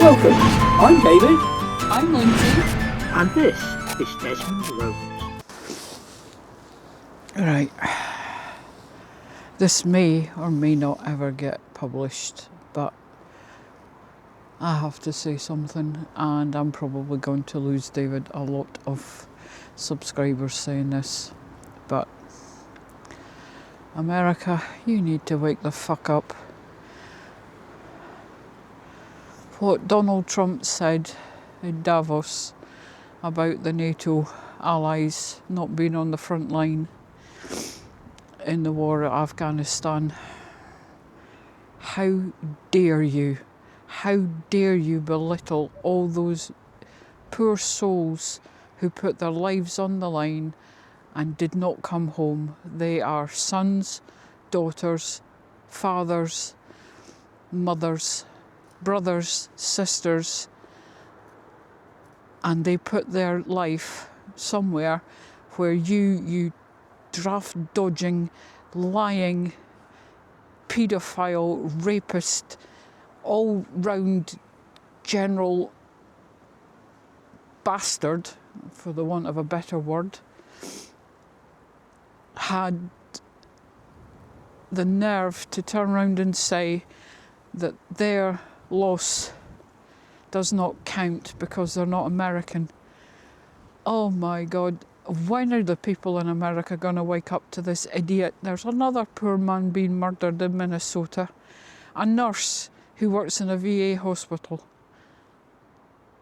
Welcome. I'm David. I'm Lindsay. And this is Desmond Rose. Right. This may or may not ever get published, but I have to say something, and I'm probably going to lose David a lot of subscribers saying this, but America, you need to wake the fuck up. What Donald Trump said in Davos about the NATO allies not being on the front line in the war at Afghanistan. How dare you? How dare you belittle all those poor souls who put their lives on the line and did not come home? They are sons, daughters, fathers, mothers, brothers, sisters, and they put their life somewhere where you draft dodging, lying, paedophile, rapist, all round general bastard, for the want of a better word, had the nerve to turn around and say that their loss does not count because they're not American. Oh my God, when are the people in America going to wake up to this idiot? There's another poor man being murdered in Minnesota, a nurse who works in a VA hospital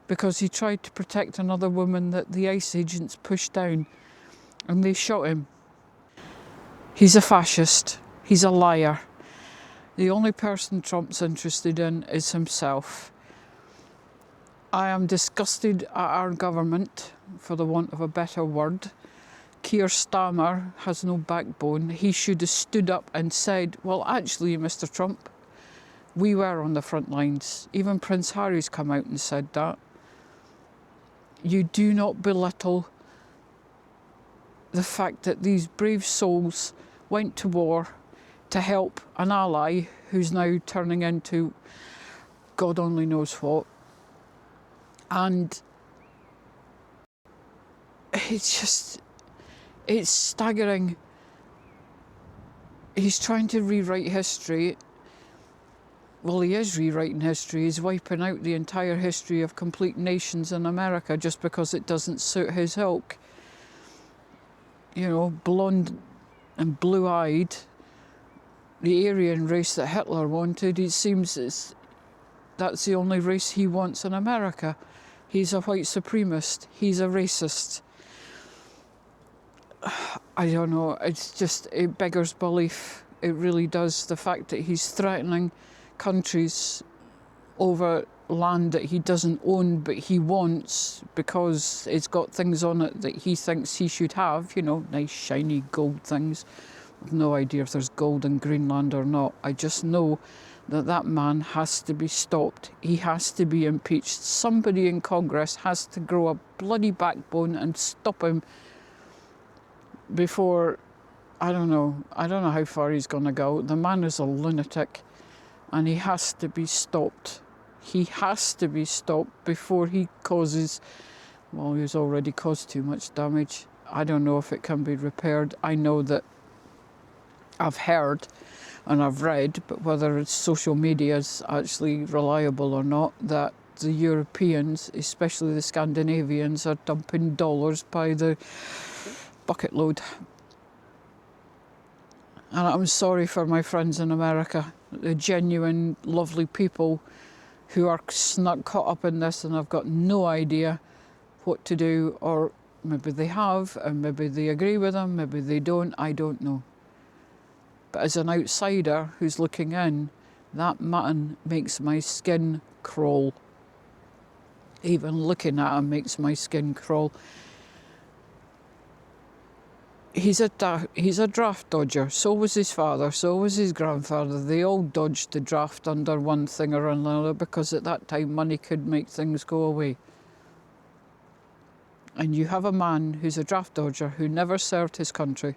because he tried to protect another woman that the ICE agents pushed down and they shot him. He's a fascist, he's a liar. The only person Trump's interested in is himself. I am disgusted at our government, for the want of a better word. Keir Starmer has no backbone. He should have stood up and said, well, actually, Mr. Trump, we were on the front lines. Even Prince Harry's come out and said that. You do not belittle the fact that these brave souls went to war to help an ally who's now turning into God only knows what. And it's staggering. He's trying to rewrite history. Well, he is rewriting history. He's wiping out the entire history of complete nations in America just because it doesn't suit his ilk. You know, blonde and blue-eyed, the Aryan race that Hitler wanted, it seems that's the only race he wants in America. He's a white supremacist. He's a racist. I don't know. It beggars belief. It really does. The fact that he's threatening countries over land that he doesn't own but he wants because it's got things on it that he thinks he should have, you know, nice shiny gold things. I've no idea if there's gold in Greenland or not. I just know that man has to be stopped. He has to be impeached. Somebody in Congress has to grow a bloody backbone and stop him before, I don't know how far he's going to go. The man is a lunatic and he has to be stopped. He has to be stopped before he causes, well, he's already caused too much damage. I don't know if it can be repaired. I know that I've heard and I've read, but whether it's social media is actually reliable or not, that the Europeans, especially the Scandinavians, are dumping dollars by the bucket load. And I'm sorry for my friends in America, the genuine, lovely people who are caught up in this and have got no idea what to do, or maybe they have, and maybe they agree with them, maybe they don't, I don't know. But as an outsider who's looking in, that man makes my skin crawl. Even looking at him makes my skin crawl. He's a draft dodger. So was his father, so was his grandfather. They all dodged the draft under one thing or another because at that time money could make things go away. And you have a man who's a draft dodger who never served his country,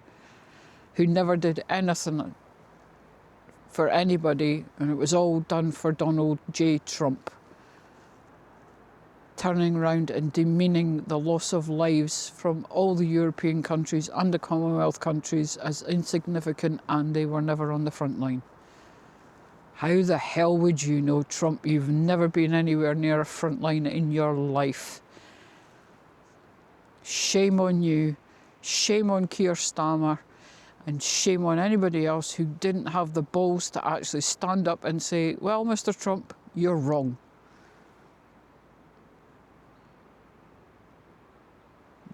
who never did anything for anybody, and it was all done for Donald J. Trump. turning around and demeaning the loss of lives from all the European countries and the Commonwealth countries as insignificant, and they were never on the front line. How the hell would you know, Trump? You've never been anywhere near a front line in your life. Shame on you, shame on Keir Starmer, and shame on anybody else who didn't have the balls to actually stand up and say, well, Mr. Trump, you're wrong.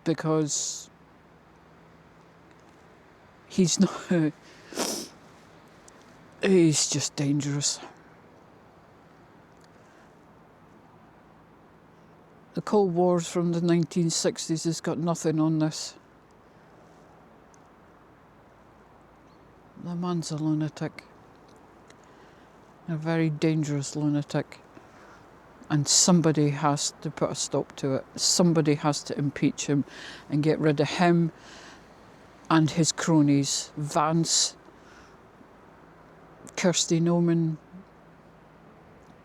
Because he's not, he's just dangerous. The Cold Wars from the 1960s has got nothing on this. The man's a lunatic. A very dangerous lunatic. And somebody has to put a stop to it. Somebody has to impeach him and get rid of him and his cronies. Vance, Kirsty Noman,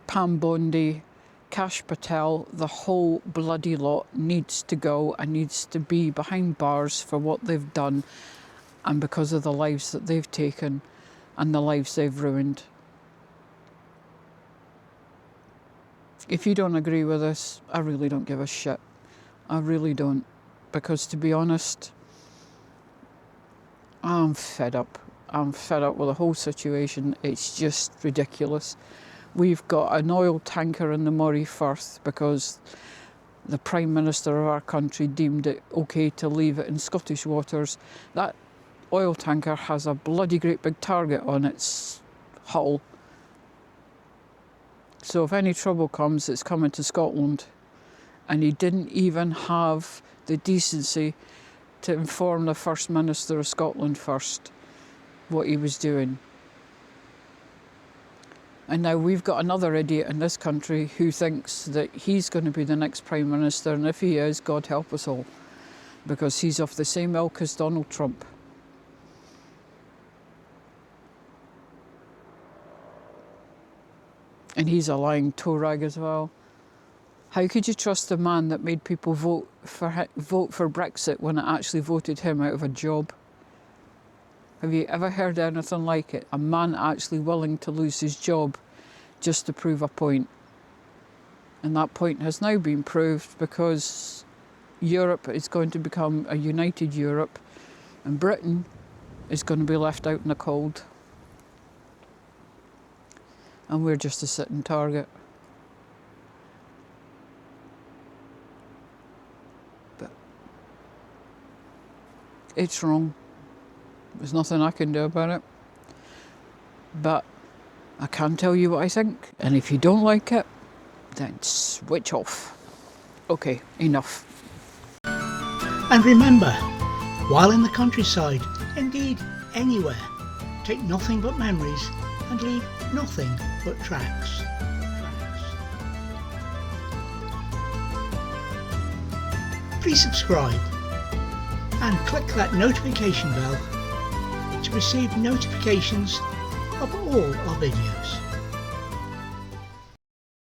Pam Bondi, Kash Patel, the whole bloody lot needs to go and needs to be behind bars for what they've done and because of the lives that they've taken and the lives they've ruined. If you don't agree with this, I really don't give a shit. I really don't. Because to be honest, I'm fed up. I'm fed up with the whole situation. It's just ridiculous. We've got an oil tanker in the Moray Firth because the Prime Minister of our country deemed it okay to leave it in Scottish waters. That oil tanker has a bloody great big target on its hull. So if any trouble comes, it's coming to Scotland. And he didn't even have the decency to inform the First Minister of Scotland first what he was doing. And now we've got another idiot in this country who thinks that he's going to be the next Prime Minister, and if he is, God help us all, because he's of the same ilk as Donald Trump. And he's a lying toe rag as well. How could you trust a man that made people vote for Brexit when it actually voted him out of a job? Have you ever heard anything like it? A man actually willing to lose his job just to prove a point. And that point has now been proved because Europe is going to become a united Europe and Britain is going to be left out in the cold. And we're just a sitting target. But it's wrong. There's nothing I can do about it. But I can tell you what I think. And if you don't like it, then switch off. Okay, enough. And remember, while in the countryside, indeed anywhere, take nothing but memories and leave nothing but tracks. Please subscribe and click that notification bell to receive notifications of all our videos.